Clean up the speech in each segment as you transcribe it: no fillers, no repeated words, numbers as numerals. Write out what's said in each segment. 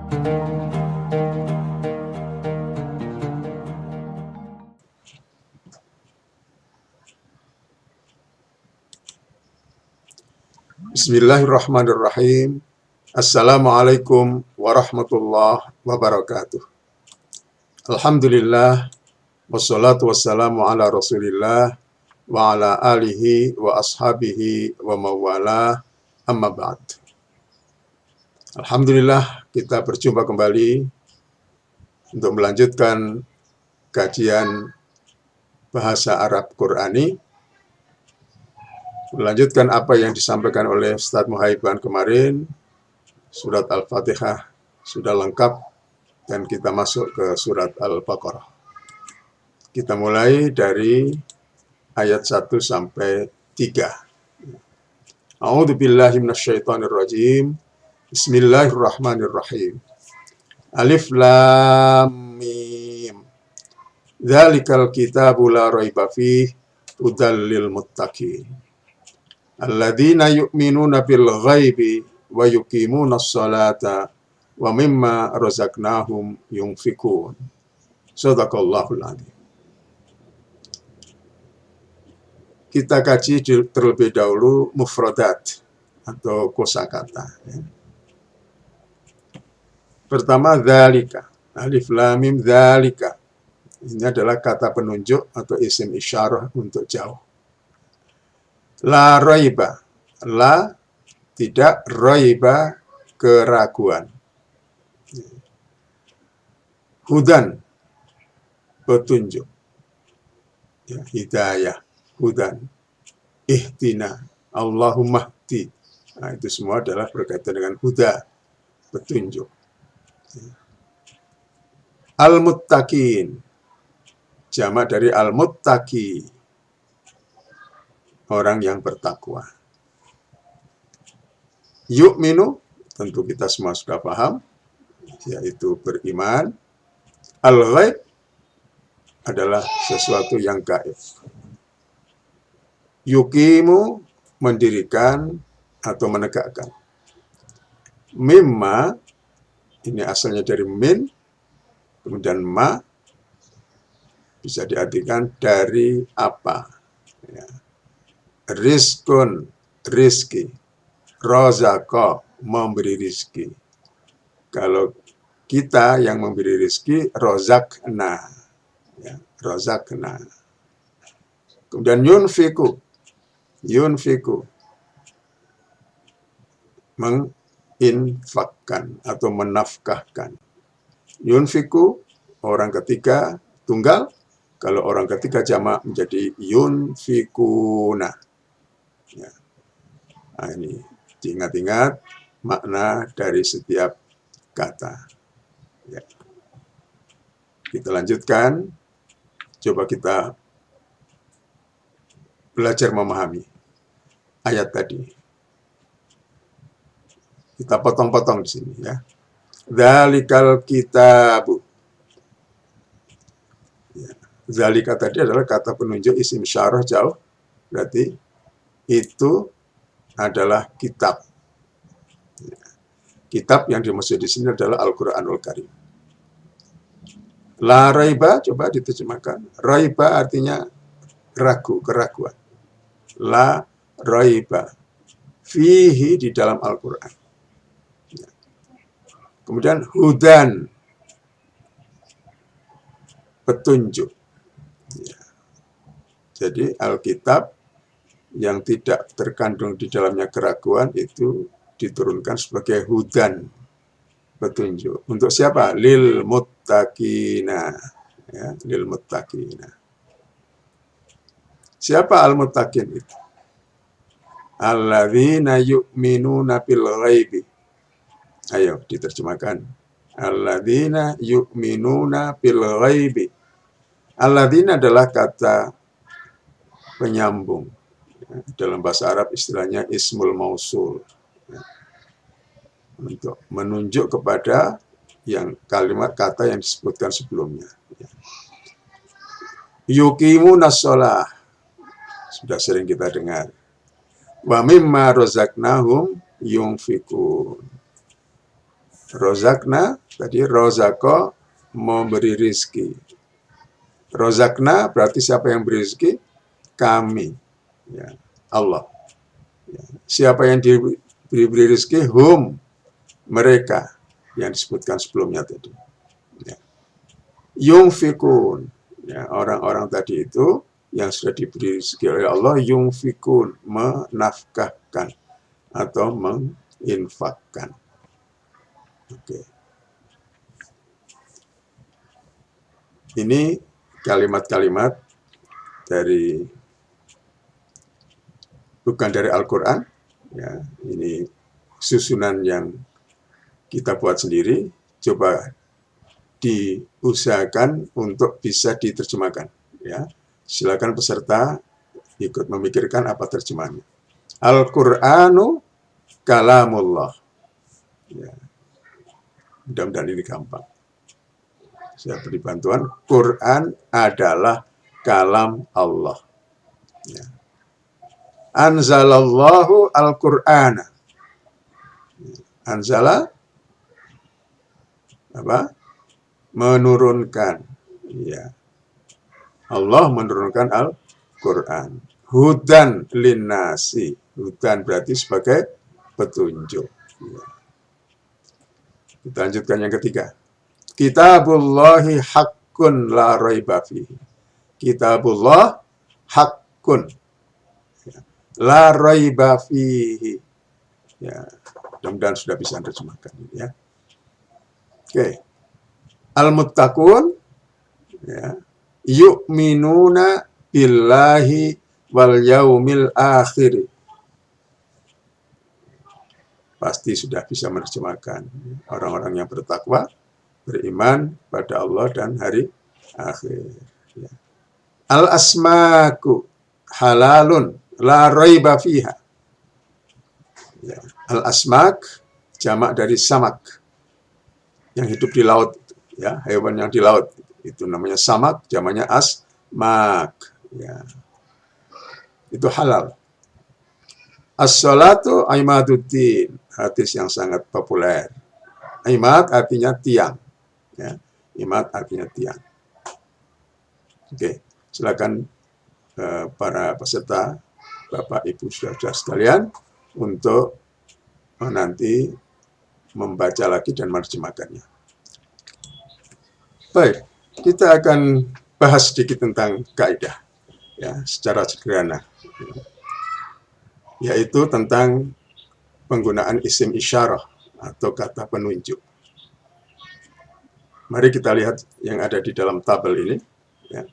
Bismillahirrahmanirrahim. Assalamualaikum warahmatullahi wabarakatuh. Alhamdulillah, wassalatu wassalamu ala rasulillah, wa ala alihi wa ashabihi wa mawala, amma ba'd. Alhamdulillah, kita berjumpa kembali untuk melanjutkan kajian bahasa Arab Qur'ani. Melanjutkan apa yang disampaikan oleh Ustadz Muhaiban kemarin, surat Al-Fatihah sudah lengkap dan kita masuk ke surat Al-Baqarah. Kita mulai dari ayat 1 sampai 3. A'udzubillahi minasyaitonirrajim. Bismillahirrahmanirrahim. Alif lam mim. Dzalikal kitabu la raiba fihi hudal lil muttaqin. Alladzina yu'minuna bil ghaibi wa yuqimuna sholata wa mimma razaqnahum yunfikun. Shadaqallahul adzim. Kita kaji terlebih dahulu mufradat atau kosakata. Pertama, dzalika. Alif lam mim dzalika. Ini adalah kata penunjuk atau isim isyarah untuk jauh. La raiba, la tidak, raiba keraguan. Hudan, petunjuk. Ya, hidayah, hudan. Ihtina, Allahumma hdi. Nah, itu semua adalah berkaitan dengan huda, petunjuk. Ya. Al-muttaqin, jamak dari al-muttaqi, orang yang bertakwa. Yu'minu, tentu kita semua sudah paham, yaitu beriman. Al-ghaib adalah sesuatu yang gaib. Yuqimu, mendirikan atau menegakkan. Mimma, ini asalnya dari min, kemudian ma, bisa diartikan dari apa. Ya. Rizkun, rizki. Rozako, memberi rizki. Kalau kita yang memberi rizki, rozakna. Ya, rozakna. Kemudian yunfiku. Yunfiku. Menginfakkan atau menafkahkan. Yunfiku, orang ketiga, tunggal. Kalau orang ketiga jamak menjadi yunfikuna. Ya. Nah, ini diingat-ingat makna dari setiap kata. Ya. Kita lanjutkan. Coba kita belajar memahami ayat tadi. Kita potong-potong di sini ya. Dzalikal kitabu. Ya. Zalika tadi adalah kata penunjuk isim syarah jauh. Berarti itu adalah kitab. Kitab yang dimaksud di sini adalah Al-Qur'anul Karim. La raiba, coba diterjemahkan. Raiba artinya ragu, keraguan. La raiba. Fihi di dalam Al-Qur'an. Kemudian hudan. Petunjuk. Jadi Alkitab yang tidak terkandung di dalamnya keraguan itu diturunkan sebagai hudan, petunjuk. Untuk siapa? Lil muttaqina. Ya, lil muttaqina. Siapa al-muttaqin itu? Alladzina yu'minuna bil ghaibi. Ayo diterjemahkan. Alladzina yu'minuna bil ghaibi. Alladzina adalah kata penyambung. Dalam bahasa Arab istilahnya ismul mausul. Untuk menunjuk kepada yang kalimat kata yang disebutkan sebelumnya. Yuqimuna shalah. Sudah sering kita dengar. Wa mimma razaqnahum yunfikun. Rozakna, tadi rozako, memberi rizki. Rozakna berarti siapa yang beri rizki? Kami. Ya, Allah. Ya. Siapa yang diberi rizki? Hum, mereka. Yang disebutkan sebelumnya tadi. Ya. Yungfikun. Ya, orang-orang tadi itu yang sudah diberi rezeki oleh Allah, yungfikun, menafkahkan atau menginfakkan. Oke. Ini kalimat-kalimat dari bukan dari Al-Quran, ya, ini susunan yang kita buat sendiri. Coba diusahakan untuk bisa diterjemahkan. Ya, silakan peserta ikut memikirkan apa terjemahannya. Al-Qur'anu kalamullah. Ya, mudah-mudahan ini gampang. Saya beri bantuan. Quran adalah kalam Allah. Ya. Anzalallahu al-Qur'ana. Anzala apa? Menurunkan. Ya. Allah menurunkan Al-Quran. Hudan linnasi. Hudan berarti sebagai petunjuk. Ya. Kita lanjutkan yang ketiga. Kitabullahi haqqun la raiba fihi. Kitabullah haqqun. Ya. La raiba fihi. Ya. Mudah-mudahan sudah bisa terjemahkan. Ya. Oke. Al-muttaqun. Ya. Yu'minuna billahi wal yaumil akhir. Pasti sudah bisa menerjemahkan. Orang-orang yang bertakwa, beriman pada Allah dan hari akhir. Ya. Al-asmaku halalun la raiba fiha. Ya. Al-asmak jamak dari samak yang hidup di laut, ya, hewan yang di laut. Itu namanya samak, jamaknya asmak. Ya. Itu halal. As-salatu aimaduddin. Hadis yang sangat populer. Aimad artinya tiang. Ya. Imad artinya tiang. Oke, silakan para peserta, Bapak, Ibu, Saudara sekalian, untuk nanti membaca lagi dan menerjemahkannya. Baik. Kita akan bahas sedikit tentang kaidah, ya, secara sederhana, yaitu tentang penggunaan isim isyarah atau kata penunjuk. Mari kita lihat yang ada di dalam tabel ini. Ya.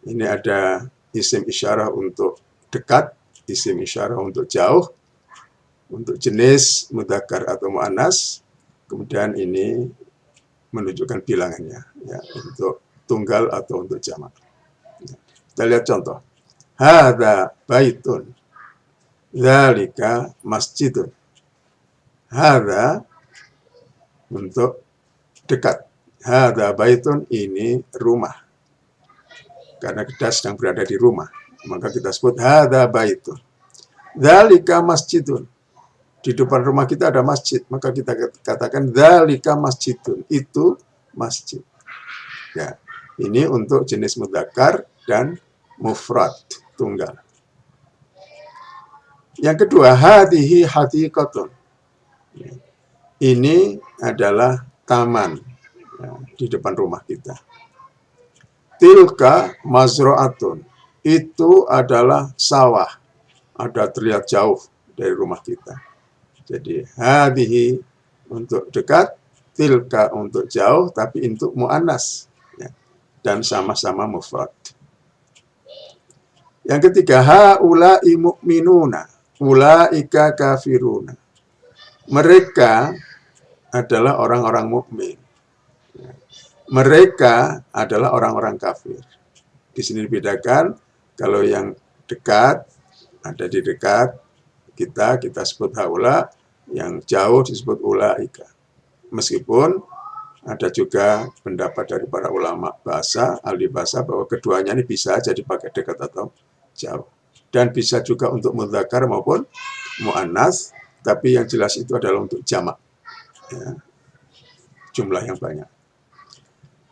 Ini ada isim isyarah untuk dekat, isim isyarah untuk jauh, untuk jenis mudzakkar atau muannas. Kemudian ini menunjukkan bilangannya, ya, untuk tunggal atau untuk jamak. Ya. Kita lihat contoh. Hadza baitun, dzalika masjidun. Hadza untuk dekat. Hadza baitun, ini rumah. Karena kita sedang berada di rumah, maka kita sebut hadza baitun. Dzalika masjidun. Di depan rumah kita ada masjid, maka kita katakan dzalika masjidun, itu masjid. Ya, ini untuk jenis mudzakkar dan mufrad, tunggal. Yang kedua, hadhihi hadiqatun. Ini adalah taman, ya, di depan rumah kita. Tilka mazra'atun. Itu adalah sawah, ada terlihat jauh dari rumah kita. Jadi hadhihi untuk dekat, tilka untuk jauh, tapi untuk muannas, ya, dan sama-sama mufrad. Yang ketiga, haula'i mu'minuna, ulaika kafiruna. Mereka adalah orang-orang mukmin. Mereka adalah orang-orang kafir. Di sini dibedakan, kalau yang dekat, ada di dekat kita sebut haula, yang jauh disebut ulaika. Meskipun ada juga pendapat dari para ulama bahasa, ahli bahasa, bahwa keduanya ini bisa aja dipakai dekat atau jauh. Dan bisa juga untuk mudzakkar maupun muannas, tapi yang jelas itu adalah untuk jamak. Ya. jumlah yang banyak.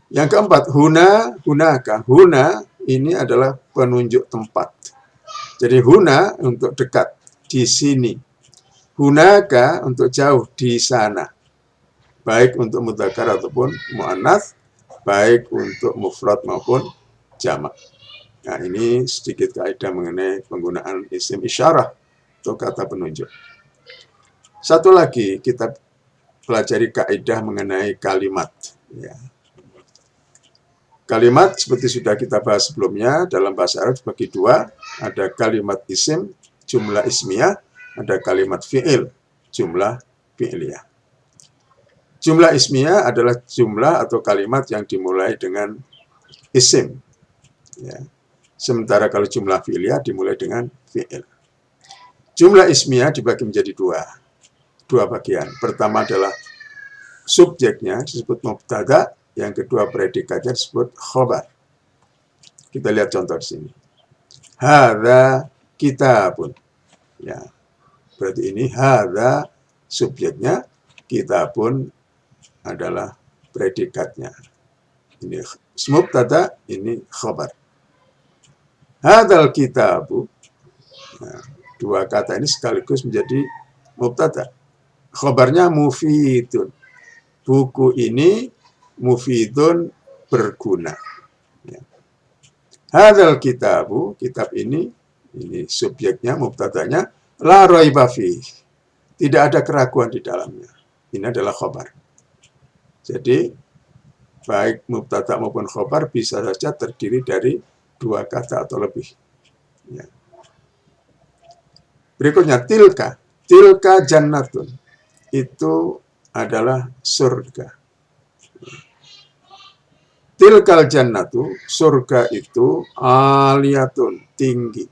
Yang keempat, hunaka. Huna ini adalah penunjuk tempat. Jadi huna untuk dekat, di sini. Hunaka untuk jauh, di sana. Baik untuk mudzakkar ataupun muannats, baik untuk mufrad maupun jamak. Nah, ini sedikit kaidah mengenai penggunaan isim isyarah atau kata penunjuk. Satu lagi kita pelajari kaidah mengenai kalimat. Ya. Kalimat seperti sudah kita bahas sebelumnya dalam bahasa Arab bagi dua, ada kalimat isim, jumlah ismiyah, ada kalimat fi'il, jumlah fi'liyah. Jumlah ismiyah adalah jumlah atau kalimat yang dimulai dengan isim. Ya. Sementara kalau jumlah fi'liyah dimulai dengan fi'il. Jumlah ismiyah dibagi menjadi dua bagian. Pertama adalah subjeknya disebut mubtada, yang kedua predikatnya disebut khobar. Kita lihat contoh di sini. Hadza kitabun. Ya. Berarti ini hadza subjeknya, kitabun adalah predikatnya. Ini mubtada, ini khobar. Hadzal kitabu. Nah, dua kata ini sekaligus menjadi mubtada. Khobarnya mufidun. Buku ini mufidun, berguna. Ya. Hadzal kitabu, kitab ini subjeknya, mubtadanya, la raiba fih. Tidak ada keraguan di dalamnya. Ini adalah khobar. Jadi, baik mubtada maupun khobar bisa saja terdiri dari dua kata atau lebih. Ya. Berikutnya, tilka. Tilka jannatun. Itu adalah surga. Tilkal jannatu, surga itu aliyatun, tinggi.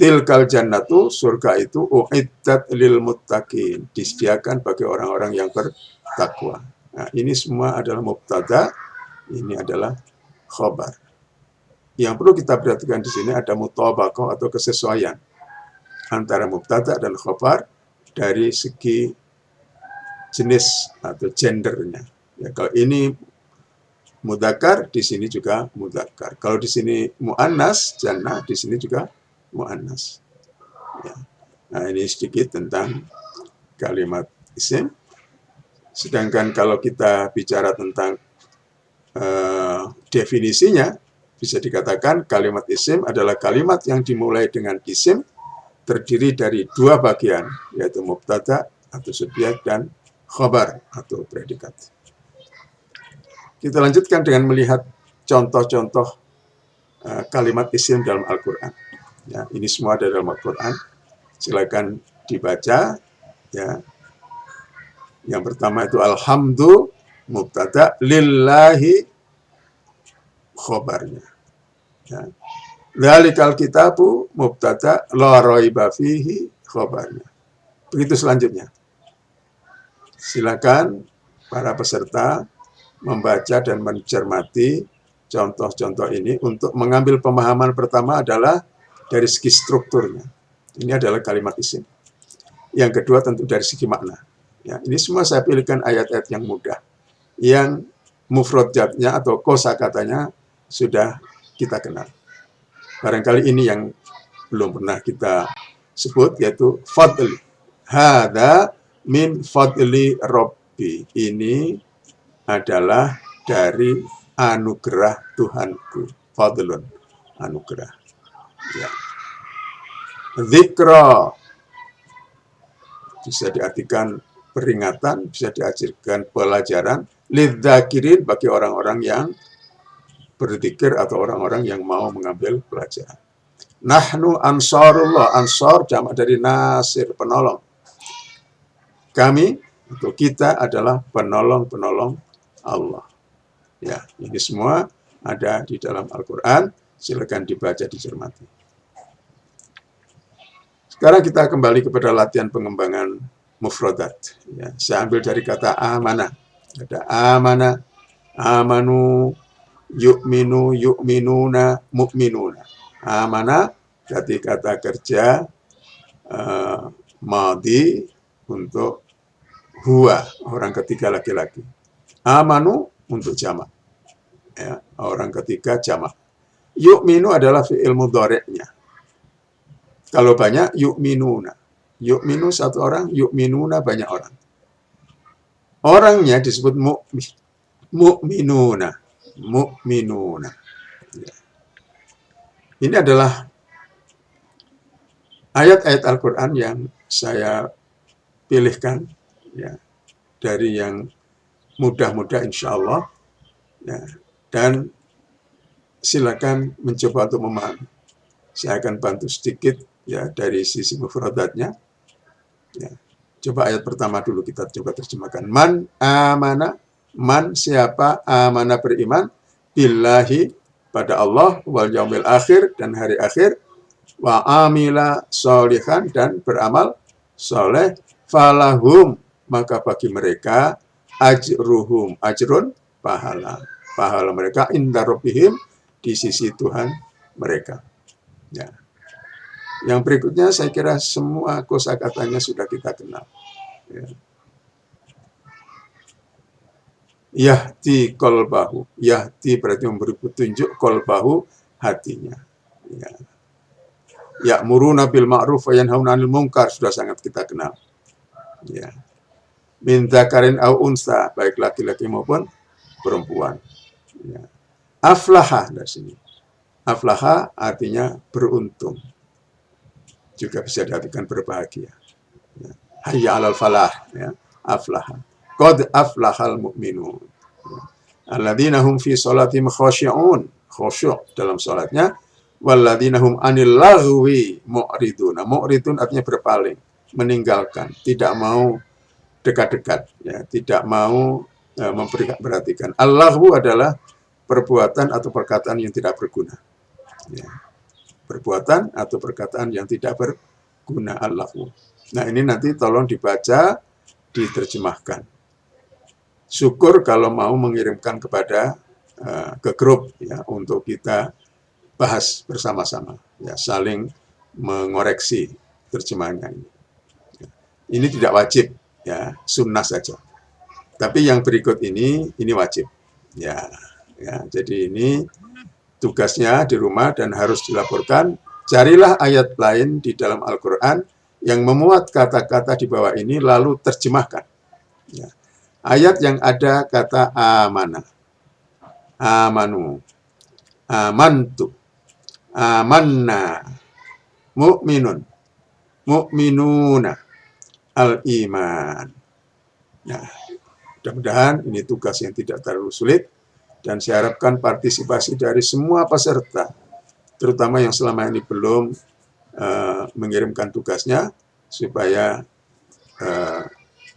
Tilkal jannatu, surga itu uiddat lil muttaqin, disediakan bagi orang-orang yang bertakwa. Nah, ini semua adalah mubtada, ini adalah khobar. Yang perlu kita perhatikan di sini ada mutabaqah atau kesesuaian antara mubtada dan khobar dari segi jenis atau gendernya. Ya, kalau ini mudzakkar, di sini juga mudzakkar. Kalau di sini muannas, jannah, di sini juga muannas. Ya. Nah, ini sedikit tentang kalimat isim. Sedangkan kalau kita bicara tentang definisinya, bisa dikatakan kalimat isim adalah kalimat yang dimulai dengan isim, terdiri dari dua bagian, yaitu mubtada atau subjek dan khobar atau predikat. Kita lanjutkan dengan melihat contoh-contoh kalimat isim dalam Al-Quran. Ya, ini semua ada dalam Al-Quran. Silakan dibaca. Ya. Yang pertama itu alhamdu, mubtada, lillahi, khobarnya. Ya. Dzalikal kitabu, mubtada, la raiba fihi, khobarnya. Begitu selanjutnya. Silakan para peserta membaca dan mencermati contoh-contoh ini untuk mengambil pemahaman pertama adalah dari segi strukturnya. Ini adalah kalimat isim. Yang kedua tentu dari segi makna. Ya, ini semua saya pilihkan ayat-ayat yang mudah, yang mufradnya atau kosakatanya sudah kita kenal. Barangkali ini yang belum pernah kita sebut, yaitu fadli. Hada min fadli Rabbi. Ini adalah dari anugerah Tuhanku. Fadlun, anugerah. Ya. Dzikra bisa diartikan peringatan, bisa diartikan pelajaran. Lidzakirin, bagi orang-orang yang berzikir atau orang-orang yang mau mengambil pelajaran. Nahnu ansarullah, ansar jamak dari nasir, penolong. Kami atau kita adalah penolong-penolong Allah. Ya, ini semua ada di dalam Al-Quran. Silakan dibaca, dicermati. Sekarang kita kembali kepada latihan pengembangan mufradat. Ya, saya ambil dari kata amanah. Ada amanah, amanu, yu'minu, yu'minuna, mu'minuna. Amanah berarti kata kerja madhi untuk huwa, orang ketiga laki-laki. Amanu untuk jamak. Ya, orang ketiga jamak. Yu'minu adalah fi'il mudhari'nya. Kalau banyak, yu'minuna. Yu'minu satu orang, yu'minuna banyak orang. Orangnya disebut mu'minuna. Mu'minuna. Ya. Ini adalah ayat-ayat Al-Quran yang saya pilihkan ya, dari yang mudah-mudah insya Allah ya, dan silakan mencoba untuk memahami. Saya akan bantu sedikit ya dari sisi mufradatnya. Ya. Coba ayat pertama dulu kita coba terjemahkan. Man amana, man siapa amana beriman, billahi pada Allah, wal yaumil akhir dan hari akhir, wa amila sholihan dan beramal soleh, falahum maka bagi mereka ajruhum, ajrun pahala, pahala mereka inda rabbihim di sisi Tuhan mereka. Ya. Yang berikutnya saya kira semua kosakatanya sudah kita kenal. Ya. Yahdi kolbahu, yahdi berarti memberi petunjuk, kolbahu hatinya. Ya. Ya'muruna bil ma'ruf wa yanhauna 'anil munkar sudah sangat kita kenal. Ya. Min dzakarin au unsa, baik laki-laki maupun perempuan. Ya. Aflaha dari sini. Aflaha artinya beruntung. Juga bisa diartikan berbahagia. Ya. Hayya 'alal falah, ya. Aflaha. Qad aflahal mu'minun. Ya. Alladzina hum fi sholatihim khashi'un. Khusyuk dalam salatnya. Walladzina hum 'anil laghwi mu'ridun. Mu'ridun artinya berpaling, meninggalkan, tidak mau dekat-dekat, ya, tidak mau memperhatikan. Al-laghwu adalah perbuatan atau perkataan yang tidak berguna. Ya. Perbuatan atau perkataan yang tidak berguna, al-laghwu. Nah, ini nanti tolong dibaca, diterjemahkan. Syukur kalau mau mengirimkan kepada ke grup ya untuk kita bahas bersama-sama, ya, saling mengoreksi terjemahannya ini. Ini tidak wajib, ya, sunnah saja. Tapi yang berikut ini wajib, ya. Jadi ini tugasnya di rumah dan harus dilaporkan. Carilah ayat lain di dalam Al-Quran yang memuat kata-kata di bawah ini lalu terjemahkan. Ya. Ayat yang ada kata amanah, amanu, amantu, amanna, mu'minun, mu'minuna, al-iman. Nah, mudah-mudahan ini tugas yang tidak terlalu sulit dan saya harapkan partisipasi dari semua peserta, terutama yang selama ini belum mengirimkan tugasnya, supaya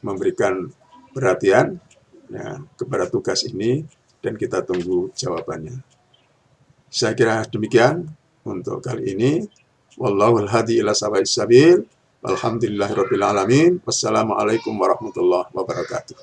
memberikan perhatian ya, kepada tugas ini dan kita tunggu jawabannya. Saya kira demikian untuk kali ini. Wallahul hadi ila sawa'is sabil. Alhamdulillahirabbil alamin. Wassalamualaikum warahmatullahi wabarakatuh.